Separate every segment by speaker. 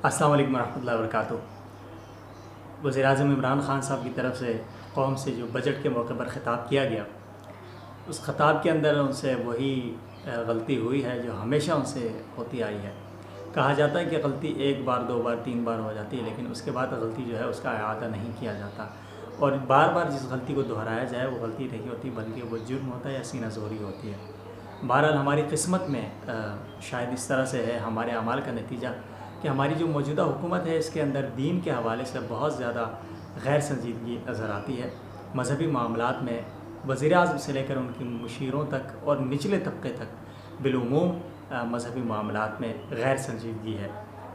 Speaker 1: السلام علیکم ورحمۃ اللہ وبرکاتہ۔ وزیر اعظم عمران خان صاحب کی طرف سے قوم سے جو بجٹ کے موقع پر خطاب کیا گیا، اس خطاب کے اندر ان سے وہی غلطی ہوئی ہے جو ہمیشہ ان سے ہوتی آئی ہے۔ کہا جاتا ہے کہ غلطی ایک بار، دو بار، تین بار ہو جاتی ہے، لیکن اس کے بعد غلطی جو ہے اس کا اعادہ نہیں کیا جاتا، اور بار بار جس غلطی کو دہرایا جائے وہ غلطی نہیں ہوتی بلکہ وہ جرم ہوتا ہے یا سینہ زوری ہوتی ہے۔ بہرحال ہماری قسمت میں شاید اس طرح سے ہے، ہمارے اعمال کا نتیجہ، کہ ہماری جو موجودہ حکومت ہے اس کے اندر دین کے حوالے سے بہت زیادہ غیر سنجیدگی نظر آتی ہے۔ مذہبی معاملات میں وزیر اعظم سے لے کر ان کی مشیروں تک اور نچلے طبقے تک بالعموم مذہبی معاملات میں غیر سنجیدگی ہے۔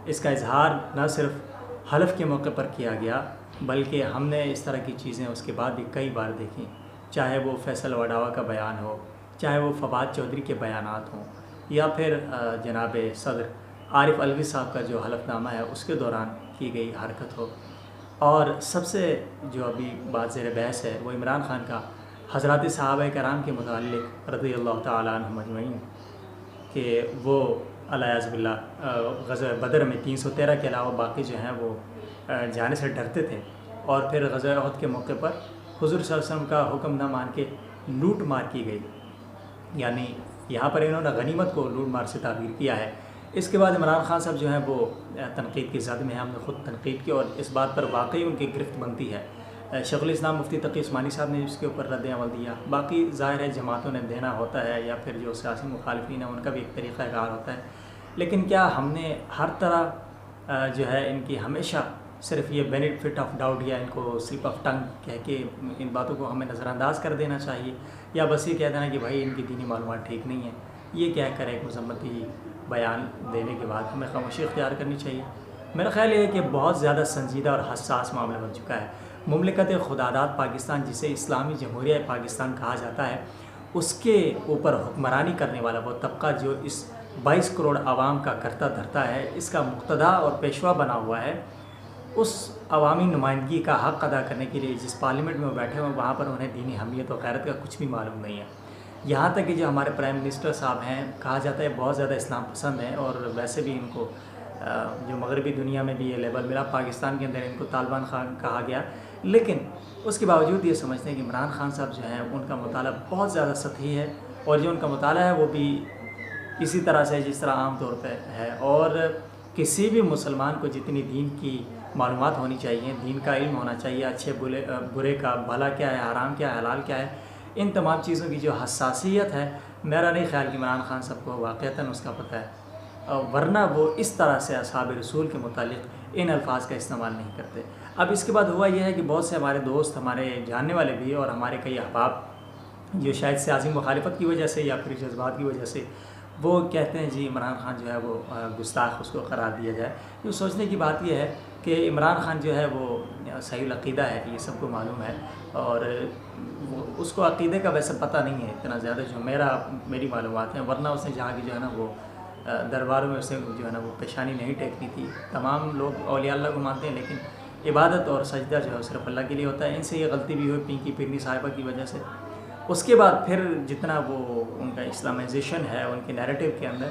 Speaker 1: اس کا اظہار نہ صرف حلف کے موقع پر کیا گیا بلکہ ہم نے اس طرح کی چیزیں اس کے بعد بھی کئی بار دیکھیں، چاہے وہ فیصل وڈاوا کا بیان ہو، چاہے وہ فواد چودھری کے بیانات ہوں، یا پھر جناب صدر عارف علوی صاحب کا جو حلف نامہ ہے اس کے دوران کی گئی حرکت ہو۔ اور سب سے جو ابھی بات زیر بحث ہے وہ عمران خان کا حضرات صحابہ کرام کے متعلق رضی اللہ تعالیٰ عنہم اجمعین، کہ وہ علیہ باللہ غزوہ بدر میں 313 کے علاوہ باقی جو ہیں وہ جانے سے ڈرتے تھے، اور پھر غزوہ احد کے موقع پر حضور صلی اللہ علیہ وسلم کا حکم نہ مان کے لوٹ مار کی گئی، یعنی یہاں پر انہوں نے غنیمت کو لوٹ مار سے تعبیر کیا ہے۔ اس کے بعد عمران خان صاحب جو ہیں وہ تنقید کی زد میں ہیں، ہم نے خود تنقید کی اور اس بات پر واقعی ان کی گرفت بنتی ہے۔ شیخ الاسلام مفتی تقی عثمانی صاحب نے اس کے اوپر رد عمل دیا، باقی ظاہر ہے جماعتوں نے دینا ہوتا ہے یا پھر جو سیاسی مخالفین ہیں ان کا بھی ایک طریقہ کار ہوتا ہے، لیکن کیا ہم نے ہر طرح جو ہے ان کی ہمیشہ صرف یہ بینیفٹ آف ڈاؤٹ یا ان کو سلپ آف ٹنگ کہہ کے ان باتوں کو ہمیں نظر انداز کر دینا چاہیے، یا بس یہ کہہ دینا کہ بھائی ان کی دینی معلومات ٹھیک نہیں ہیں، یہ کہہ کر ایک مذمتی بیان دینے کے بعد ہمیں خاموشی اختیار کرنی چاہیے؟ میرا خیال یہ ہے کہ بہت زیادہ سنجیدہ اور حساس معاملہ بن چکا ہے۔ مملکت خداداد پاکستان، جسے اسلامی جمہوریہ پاکستان کہا جاتا ہے، اس کے اوپر حکمرانی کرنے والا وہ طبقہ جو اس 22 کروڑ عوام کا کرتا دھرتا ہے، اس کا مقتدا اور پیشوا بنا ہوا ہے، اس عوامی نمائندگی کا حق ادا کرنے کے لیے جس پارلیمنٹ میں وہ بیٹھے ہوئے وہاں پر انہیں دینی حمیت اور غیرت کا کچھ بھی معلوم نہیں ہے۔ یہاں تک کہ جو ہمارے پرائم منسٹر صاحب ہیں، کہا جاتا ہے بہت زیادہ اسلام پسند ہیں، اور ویسے بھی ان کو جو مغربی دنیا میں بھی یہ لیبل ملا، پاکستان کے اندر ان کو طالبان خان کہا گیا، لیکن اس کے باوجود یہ سمجھتے ہیں کہ عمران خان صاحب جو ہیں ان کا مطالعہ بہت زیادہ سطحی ہے، اور جو ان کا مطالعہ ہے وہ بھی اسی طرح سے جس طرح عام طور پہ ہے، اور کسی بھی مسلمان کو جتنی دین کی معلومات ہونی چاہیے، دین کا علم ہونا چاہیے، اچھے برے کا، بھلا کیا ہے، حرام کیا ہے، حلال کیا ہے، ان تمام چیزوں کی جو حساسیت ہے، میرا نہیں خیال کہ عمران خان صاحب کو واقعتاً اس کا پتہ ہے، ورنہ وہ اس طرح سے اصحاب رسول کے متعلق ان الفاظ کا استعمال نہیں کرتے۔ اب اس کے بعد ہوا یہ ہے کہ بہت سے ہمارے دوست، ہمارے جاننے والے بھی، اور ہمارے کئی احباب جو شاید سیاسی مخالفت کی وجہ سے یا پھر جذبات کی وجہ سے وہ کہتے ہیں جی عمران خان جو ہے وہ گستاخ، اس کو قرار دیا جائے۔ یہ سوچنے کی بات یہ ہے کہ عمران خان جو ہے وہ صحیح العقیدہ ہے، یہ سب کو معلوم ہے، اور اس کو عقیدے کا ویسے پتہ نہیں ہے اتنا زیادہ جو میری معلومات ہیں، ورنہ اس نے جہاں کی جو ہے نا وہ درباروں میں اسے جو ہے نا وہ پیشانی نہیں ٹیکنی تھی۔ تمام لوگ اولیاء اللہ کو مانتے ہیں، لیکن عبادت اور سجدہ جو ہے صرف اللہ کے لیے ہوتا ہے۔ ان سے یہ غلطی بھی ہوئی پینکی پیرنی صاحبہ کی وجہ سے۔ اس کے بعد پھر جتنا وہ ان کا اسلامائزیشن ہے ان کے نیریٹو کے اندر،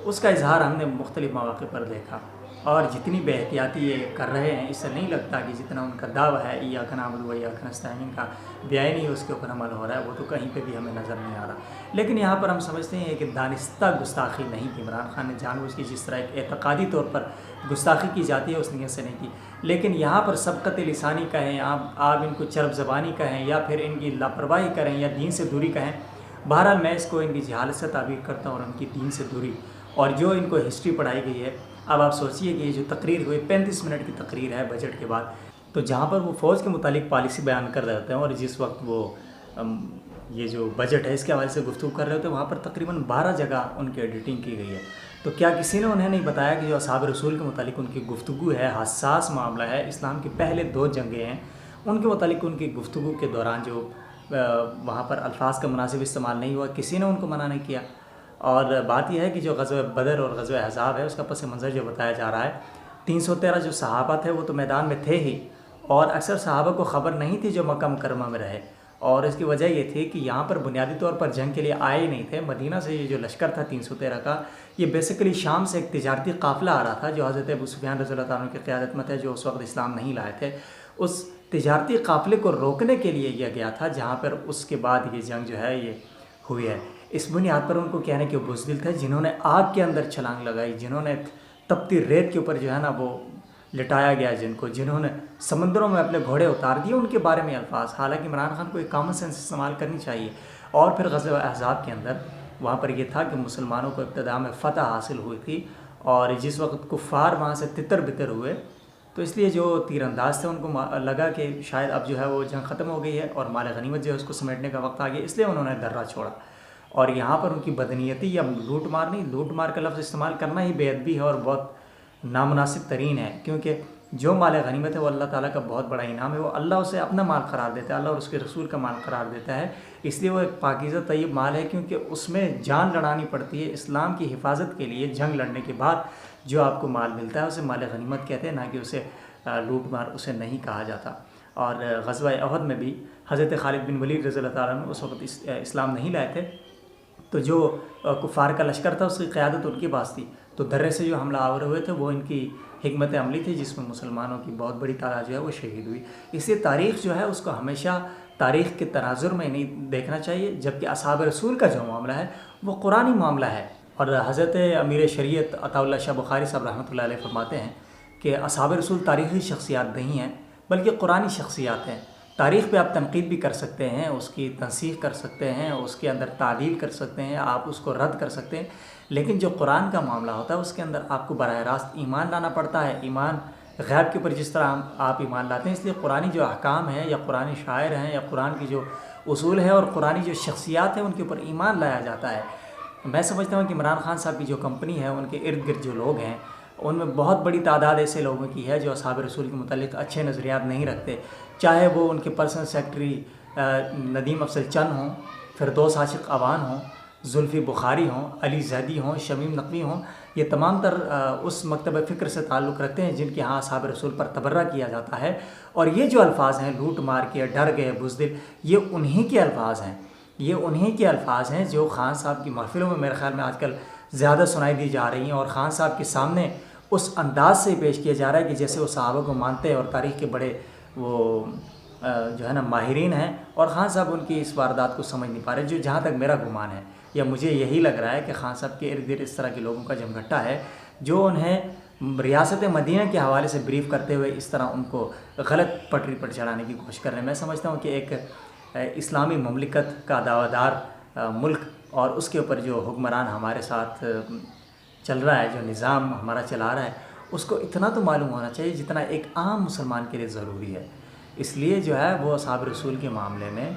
Speaker 1: اس کا اظہار ہم نے مختلف مواقع پر دیکھا، اور جتنی بے احتیاطی یہ کر رہے ہیں اس سے نہیں لگتا کہ جتنا ان کا دعویٰ ہے ایاک نعبد و ایاک نستعین کا بیان ہی اس کے اوپر عمل ہو رہا ہے، وہ تو کہیں پہ بھی ہمیں نظر نہیں آ رہا۔ لیکن یہاں پر ہم سمجھتے ہیں کہ دانستہ گستاخی نہیں کی، عمران خان نے جان بوجھ کی جس طرح ایک اعتقادی طور پر گستاخی کی جاتی ہے اس نیت سے نہیں کی، لیکن یہاں پر سبقت لسانی کہیں آپ ان کو چرب زبانی کہیں، یا پھر ان کی لاپرواہی کریں، یا دین سے دوری کہیں، بہرحال میں اس کو ان کی جہالت سے تعبیر کرتا ہوں، اور ان کی دین سے دوری، اور جو ان کو ہسٹری پڑھائی گئی ہے۔ اب آپ سوچئے کہ یہ جو تقریر ہوئی 35 منٹ کی تقریر ہے بجٹ کے بعد، تو جہاں پر وہ فوج کے متعلق پالیسی بیان کر رہے ہوتے ہیں، اور جس وقت وہ یہ جو بجٹ ہے اس کے حوالے سے گفتگو کر رہے ہوتے ہیں، وہاں پر تقریباً 12 جگہ ان کی ایڈیٹنگ کی گئی ہے۔ تو کیا کسی نے انہیں نہیں بتایا کہ جو اصحاب رسول کے متعلق ان کی گفتگو ہے، حساس معاملہ ہے، اسلام کی پہلے 2 جنگیں ہیں، ان کے متعلق ان کی گفتگو کے دوران جو وہاں پر الفاظ کا مناسب استعمال نہیں ہوا، کسی نے ان کو منع نہیں کیا۔ اور بات یہ ہے کہ جو غزوہ بدر اور غزوہ احزاب ہے اس کا پس منظر جو بتایا جا رہا ہے، 313 جو صحابہ تھے وہ تو میدان میں تھے ہی، اور اکثر صحابہ کو خبر نہیں تھی جو مکہ مکرمہ میں رہے، اور اس کی وجہ یہ تھی کہ یہاں پر بنیادی طور پر جنگ کے لیے آئے ہی نہیں تھے. مدینہ سے یہ جو لشکر تھا 313 کا، یہ بیسیکلی شام سے ایک تجارتی قافلہ آ رہا تھا جو حضرت ابو سفیان رضی اللہ عنہ کی قیادت میں تھے، جو اس وقت اسلام نہیں لائے تھے. اس تجارتی قافلے کو روکنے کے لیے یہ گیا تھا، جہاں پر اس کے بعد یہ جنگ جو ہے یہ ہوئی ہے. اس بنیاد پر ان کو کہنے کے بزدل تھے جنہوں نے آگ کے اندر چھلانگ لگائی، جنہوں نے تپتی ریت کے اوپر جو ہے نا وہ لٹایا گیا، جنہوں نے سمندروں میں اپنے گھوڑے اتار دیے، ان کے بارے میں الفاظ. حالانکہ عمران خان کو ایک کامن سینس استعمال کرنی چاہیے. اور پھر غزوہ احزاب کے اندر وہاں پر یہ تھا کہ مسلمانوں کو ابتدا میں فتح حاصل ہوئی تھی، اور جس وقت کفار وہاں سے تتر بتر ہوئے تو اس لیے جو تیر انداز تھے ان کو لگا کہ شاید اب جو ہے وہ جنگ ختم ہو گئی ہے اور مال غنیمت جو ہے اس کو سمیٹنے کا وقت آ گیا، اس لیے انہوں نے درہ چھوڑا. اور یہاں پر ان کی بدنیتی یا لوٹ مار کا لفظ استعمال کرنا ہی بے ادبی ہے اور بہت نامناسب ترین ہے، کیونکہ جو مال غنیمت ہے وہ اللہ تعالیٰ کا بہت بڑا انعام ہے. وہ اللہ اسے اپنا مال قرار دیتا ہے، اللہ اور اس کے رسول کا مال قرار دیتا ہے، اس لیے وہ ایک پاکیزہ طیب مال ہے، کیونکہ اس میں جان لڑانی پڑتی ہے. اسلام کی حفاظت کے لیے جنگ لڑنے کے بعد جو آپ کو مال ملتا ہے اسے مال غنیمت کہتے ہیں، نہ کہ اسے لوٹ مار اسے نہیں کہا جاتا. اور غزوہ احد میں بھی حضرت خالد بن ولید رضی اللہ تعالیٰ عنہ اس وقت اسلام نہیں لائے تھے، تو جو کفار کا لشکر تھا اس کی قیادت ان کے پاس تھی. تو درے سے جو حملہ آور ہوئے تھے وہ ان کی حکمت عملی تھی، جس میں مسلمانوں کی بہت بڑی تعداد جو ہے وہ شہید ہوئی. اس لیے تاریخ جو ہے اس کو ہمیشہ تاریخ کے تناظر میں نہیں دیکھنا چاہیے، جبکہ اصحاب رسول کا جو معاملہ ہے وہ قرآنی معاملہ ہے. اور حضرت امیر شریعت عطا اللہ شاہ بخاری صاحب رحمۃ اللہ علیہ فرماتے ہیں کہ اصحاب رسول تاریخی شخصیات نہیں ہیں بلکہ قرآنی شخصیات ہیں. تاریخ پہ آپ تنقید بھی کر سکتے ہیں، اس کی تنسیخ کر سکتے ہیں، اس کے اندر تعدیل کر سکتے ہیں، آپ اس کو رد کر سکتے ہیں، لیکن جو قرآن کا معاملہ ہوتا ہے اس کے اندر آپ کو براہ راست ایمان لانا پڑتا ہے. ایمان غیب کے اوپر جس طرح آپ ایمان لاتے ہیں، اس لیے قرآنی جو احکام ہیں یا قرآنی شاعر ہیں یا قرآن کی جو اصول ہیں اور قرآنی جو شخصیات ہیں ان کے اوپر ایمان لایا جاتا ہے. میں سمجھتا ہوں کہ عمران خان صاحب کی جو کمپنی ہے ان کے ارد گرد جو لوگ ہیں ان میں بہت بڑی تعداد ایسے لوگوں کی ہے جو اصحاب رسول کے متعلق اچھے نظریات نہیں رکھتے، چاہے وہ ان کے پرسنل سیکرٹری ندیم افضل چند ہوں، فردوس عاشق اوان ہوں، زلفی بخاری ہوں، علی زیدی ہوں، شمیم نقوی ہوں. یہ تمام تر اس مکتب فکر سے تعلق رکھتے ہیں جن کے ہاں اصحاب رسول پر تبرہ کیا جاتا ہے. اور یہ جو الفاظ ہیں لوٹ مار کے، ڈر گئے، بزدل، یہ انہی کے الفاظ ہیں. یہ انہی کے الفاظ ہیں جو خان صاحب کی محفلوں میں میرے خیال میں آج کل زیادہ سنائی دی جا رہی ہیں، اور خان صاحب کے سامنے اس انداز سے پیش کیا جا رہا ہے کہ جیسے وہ صحابہ کو مانتے ہیں اور تاریخ کے بڑے وہ جو ہے نا ماہرین ہیں، اور خان صاحب ان کی اس واردات کو سمجھ نہیں پا رہے. جو جہاں تک میرا گمان ہے یا مجھے یہی لگ رہا ہے کہ خان صاحب کے ارد گرد اس طرح کے لوگوں کا جمگھٹا ہے جو انہیں ریاست مدینہ کے حوالے سے بریف کرتے ہوئے اس طرح ان کو غلط پٹری پر چڑھانے کی کوشش کر رہے ہیں. میں سمجھتا ہوں کہ ایک اسلامی مملکت کا دعویدار ملک اور اس کے اوپر جو حکمران ہمارے ساتھ چل رہا ہے، جو نظام ہمارا چلا رہا ہے، اس کو اتنا تو معلوم ہونا چاہیے جتنا ایک عام مسلمان کے لیے ضروری ہے. اس لیے جو ہے وہ اصحاب رسول کے معاملے میں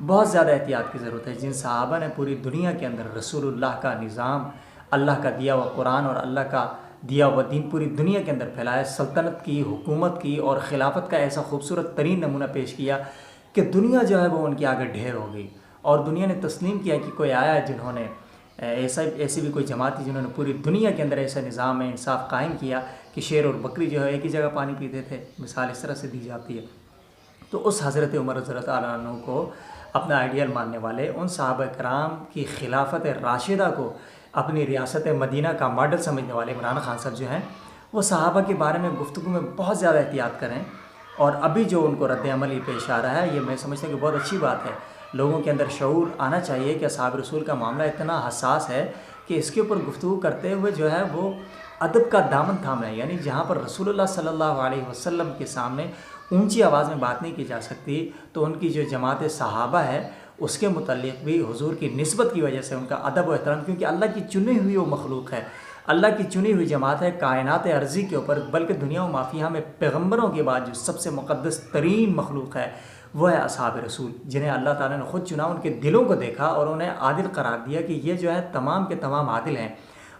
Speaker 1: بہت زیادہ احتیاط کی ضرورت ہے. جن صحابہ نے پوری دنیا کے اندر رسول اللہ کا نظام، اللہ کا دیا ہوا قرآن اور اللہ کا دیا ہوا دین پوری دنیا کے اندر پھیلایا، سلطنت کی، حکومت کی اور خلافت کا ایسا خوبصورت ترین نمونہ پیش کیا کہ دنیا جو ہے وہ ان کے آگے ڈھیر ہو گئی، اور دنیا نے تسلیم کیا کہ کوئی آیا ہے جنہوں نے ایسی بھی کوئی جماعت تھی جنہوں نے پوری دنیا کے اندر ایسا نظام انصاف قائم کیا کہ شیر اور بکری جو ہے ایک ہی جگہ پانی پیتے تھے. مثال اس طرح سے دی جاتی ہے. تو اس حضرت عمر رضی اللہ تعالیٰ عنہ کو اپنا آئیڈیل ماننے والے، ان صحابہ کرام کی خلافت راشدہ کو اپنی ریاست مدینہ کا ماڈل سمجھنے والے عمران خان صاحب جو ہیں وہ صحابہ کے بارے میں گفتگو میں بہت زیادہ احتیاط کریں. اور ابھی جو ان کو رد عمل ہی پیش آ رہا ہے یہ میں سمجھتا ہوں کہ بہت اچھی بات ہے. لوگوں کے اندر شعور آنا چاہیے کہ اصحاب رسول کا معاملہ اتنا حساس ہے کہ اس کے اوپر گفتگو کرتے ہوئے جو ہے وہ ادب کا دامن تھامنا ہے. یعنی جہاں پر رسول اللہ صلی اللہ علیہ وسلم کے سامنے اونچی آواز میں بات نہیں کی جا سکتی، تو ان کی جو جماعت صحابہ ہے اس کے متعلق بھی حضور کی نسبت کی وجہ سے ان کا ادب و احترام، کیونکہ اللہ کی چنی ہوئی وہ مخلوق ہے، اللہ کی چنی ہوئی جماعت ہے کائنات عرضی کے اوپر، بلکہ دنیا و مافیہ میں پیغمبروں کے بعد جو سب سے مقدس ترین مخلوق ہے وہ ہے اصحاب رسول، جنہیں اللہ تعالیٰ نے خود چنا، ان کے دلوں کو دیکھا اور انہیں عادل قرار دیا کہ یہ جو ہے تمام کے تمام عادل ہیں.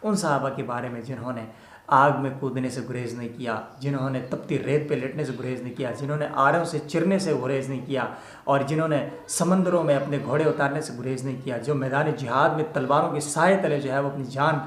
Speaker 1: ان صحابہ کے بارے میں جنہوں نے آگ میں کودنے سے گریز نہیں کیا، جنہوں نے تپتی ریت پہ لیٹنے سے گریز نہیں کیا، جنہوں نے آروں سے چرنے سے گریز نہیں کیا، اور جنہوں نے سمندروں میں اپنے گھوڑے اتارنے سے گریز نہیں کیا، جو میدان جہاد میں تلواروں کے سائے تلے جو ہے وہ اپنی جان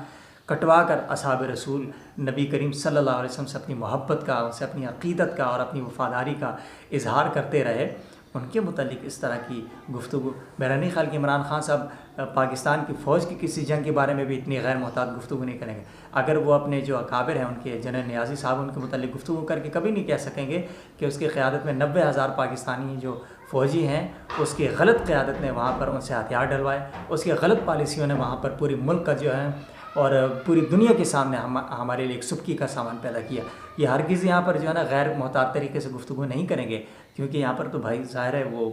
Speaker 1: کٹوا کر اصحاب رسول نبی کریم صلی اللہ علیہ وسلم سے اپنی محبت کا، ان سے اپنی عقیدت کا اور اپنی وفاداری کا اظہار کرتے رہے، ان کے متعلق اس طرح کی گفتگو، میرا نہیں خیال کہ عمران خان صاحب پاکستان کی فوج کی کسی جنگ کے بارے میں بھی اتنی غیر محتاط گفتگو نہیں کریں گے۔ اگر وہ اپنے جو اکابر ہیں ان کے جنرل نیازی صاحب، ان کے متعلق گفتگو کر کے کبھی نہیں کہہ سکیں گے کہ اس کی قیادت میں 90,000 پاکستانی جو فوجی ہیں، اس کی غلط قیادت نے وہاں پر ان سے ہتھیار ڈلوائے، اس کی غلط پالیسیوں نے وہاں پر پوری ملک کا جو ہے اور پوری دنیا کے سامنے ہمارے لیے ایک سبکی کا سامان پیدا کیا۔ یہ ہرگز یہاں پر جو ہے نا غیر محتاط طریقے سے گفتگو نہیں کریں گے، کیونکہ یہاں پر تو بھائی ظاہر ہے وہ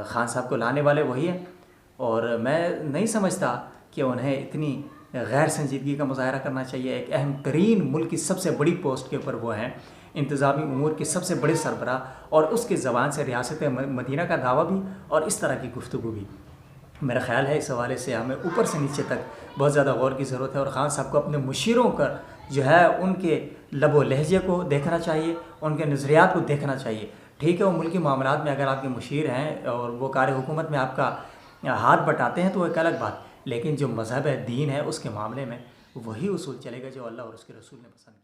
Speaker 1: خان صاحب کو لانے والے وہی ہیں، اور میں نہیں سمجھتا کہ انہیں اتنی غیر سنجیدگی کا مظاہرہ کرنا چاہیے۔ ایک اہم ترین ملک کی سب سے بڑی پوسٹ کے اوپر وہ ہیں، انتظامی امور کے سب سے بڑے سربراہ، اور اس کے زبان سے ریاست مدینہ کا دعویٰ بھی اور اس طرح کی گفتگو بھی۔ میرا خیال ہے اس حوالے سے ہمیں اوپر سے نیچے تک بہت زیادہ غور کی ضرورت ہے، اور خان صاحب کو اپنے مشیروں کا جو ہے ان کے لب و لہجے کو دیکھنا چاہیے، ان کے نظریات کو دیکھنا چاہیے۔ ٹھیک ہے، وہ ملکی معاملات میں اگر آپ کے مشیر ہیں اور وہ کار حکومت میں آپ کا ہاتھ بٹاتے ہیں تو وہ ایک الگ بات، لیکن جو مذہب ہے، دین ہے، اس کے معاملے میں وہی اصول چلے گا جو اللہ اور اس کے رسول نے پسند کیا۔